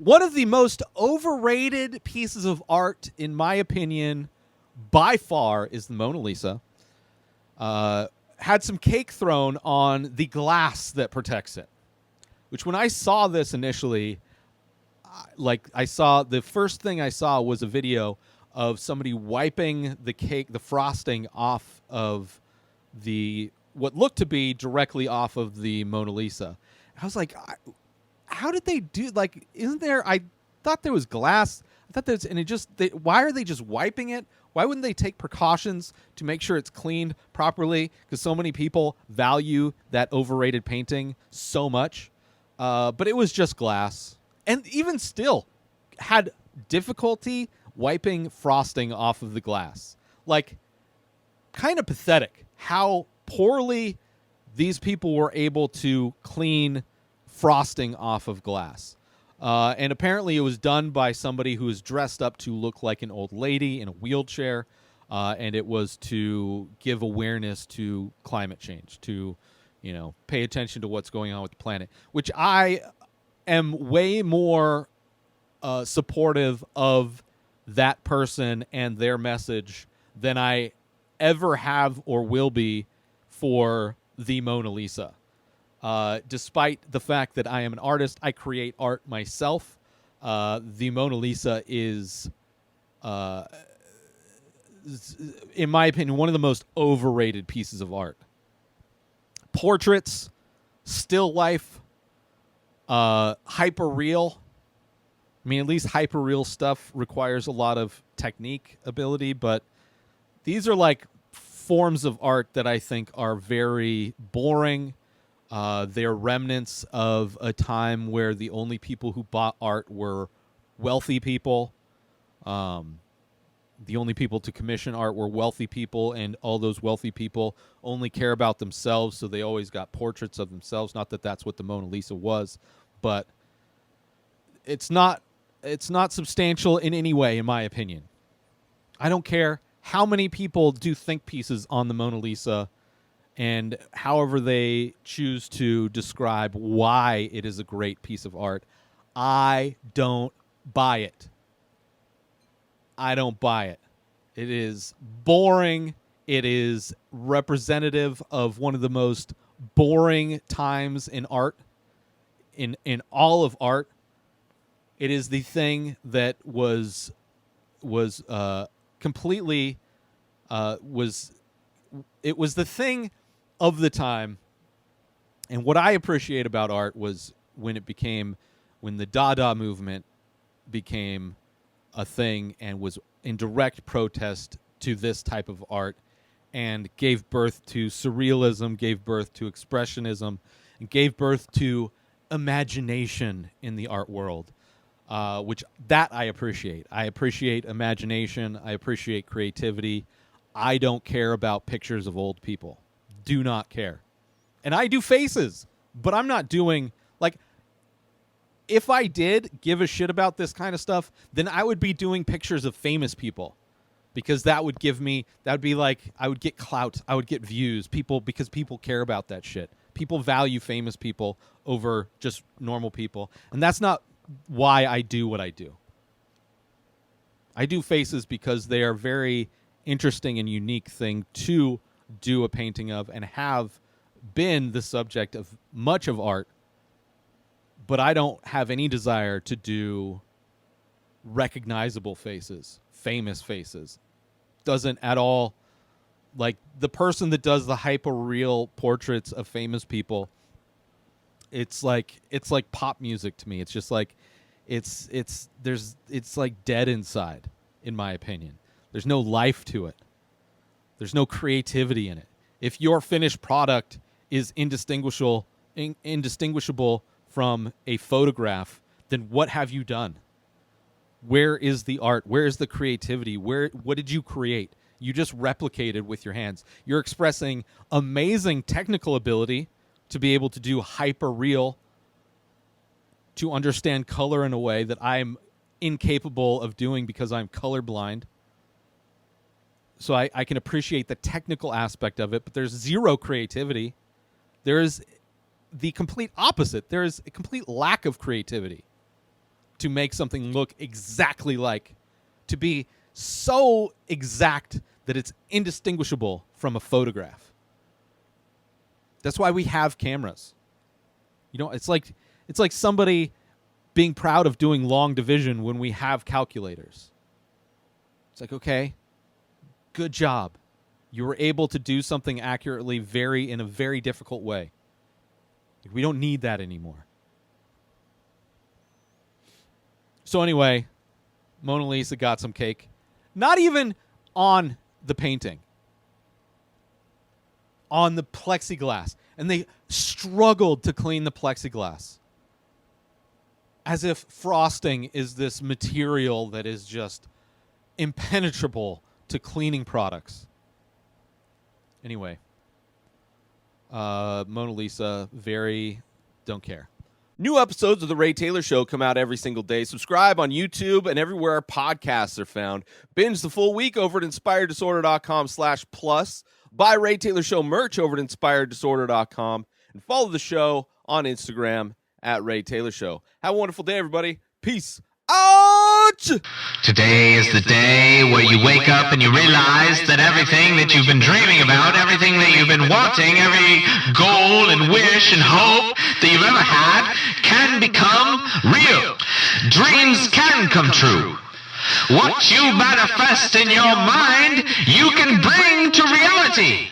One of the most overrated pieces of art, in my opinion, by far, is the Mona Lisa. Had some cake thrown on the glass that protects it, which when I saw this initially, the first thing I saw was a video of somebody wiping the cake, the frosting off of what looked to be directly off of the Mona Lisa. I was like, how did they do? Like, isn't there? I thought there was glass. I thought there's, and it just. Why are they just wiping it? Why wouldn't they take precautions to make sure it's cleaned properly? Because so many people value that overrated painting so much. But it was just glass, and even still, had difficulty wiping frosting off of the glass. Like, kind of pathetic how poorly these people were able to clean frosting off of glass. And apparently it was done by somebody who was dressed up to look like an old lady in a wheelchair, and it was to give awareness to climate change, to, pay attention to what's going on with the planet, which I am way more supportive of that person and their message than I ever have or will be for the Mona Lisa. Despite the fact that I am an artist, I create art myself. The Mona Lisa is, in my opinion, one of the most overrated pieces of art. Portraits, still life, hyper real. I mean, at least hyper real stuff requires a lot of technique ability, but these are like forms of art that I think are very boring. They're remnants of a time where the only people who bought art were wealthy people. The only people to commission art were wealthy people, and all those wealthy people only care about themselves, so they always got portraits of themselves. Not that that's what the Mona Lisa was, but it's not substantial in any way, in my opinion. I don't care how many people do think pieces on the Mona Lisa, and however they choose to describe why it is a great piece of art. I don't buy it. I don't buy it. It is boring. It is representative of one of the most boring times in art, in all of art. It is the thing that was completely it was the thing of the time. And what I appreciate about art was when the Dada movement became a thing and was in direct protest to this type of art and gave birth to surrealism, gave birth to expressionism, and gave birth to imagination in the art world, which that I appreciate. I appreciate imagination. I appreciate creativity. I don't care about pictures of old people. Do not care. And I do faces, but I'm not doing, like, if I did give a shit about this kind of stuff, then I would be doing pictures of famous people, because that would be like, I would get clout, I would get views, because people care about that shit. People value famous people over just normal people. And that's not why I do what I do. I do faces because they are very interesting and unique thing to do a painting of, and have been the subject of much of art. But I don't have any desire to do recognizable faces, famous faces. Doesn't at all, like, the person that does the hyper real portraits of famous people, it's like pop music to me. It's just like it's like dead inside, in my opinion. There's no life to it. There's no creativity in it. If your finished product is indistinguishable from a photograph, then what have you done? Where is the art? Where is the creativity? What did you create? You just replicated with your hands. You're expressing amazing technical ability to be able to do hyper real, to understand color in a way that I'm incapable of doing because I'm colorblind. So I can appreciate the technical aspect of it, but there's zero creativity. There is the complete opposite. There is a complete lack of creativity. to make something look exactly like, to be so exact that it's indistinguishable from a photograph. That's why we have cameras. You know, it's like somebody being proud of doing long division when we have calculators. It's like, okay, good job. You were able to do something accurately in a very difficult way. We don't need that anymore. So anyway, Mona Lisa got some cake. Not even on the painting. On the plexiglass. And they struggled to clean the plexiglass. As if frosting is this material that is just impenetrable to cleaning products. Anyway, Mona Lisa, don't care. New episodes of The Ray Taylor Show come out every single day. Subscribe on YouTube and everywhere our podcasts are found. Binge the full week over at inspireddisorder.com/plus. Buy Ray Taylor Show merch over at inspireddisorder.com. And follow the show on Instagram at Ray Taylor Show. Have a wonderful day, everybody. Peace out! Today is the day where you wake up and you realize that everything that you've been dreaming about, everything that you've been wanting, every goal and wish and hope that you've ever had can become real. Dreams can come true. What you manifest in your mind, you can bring to reality.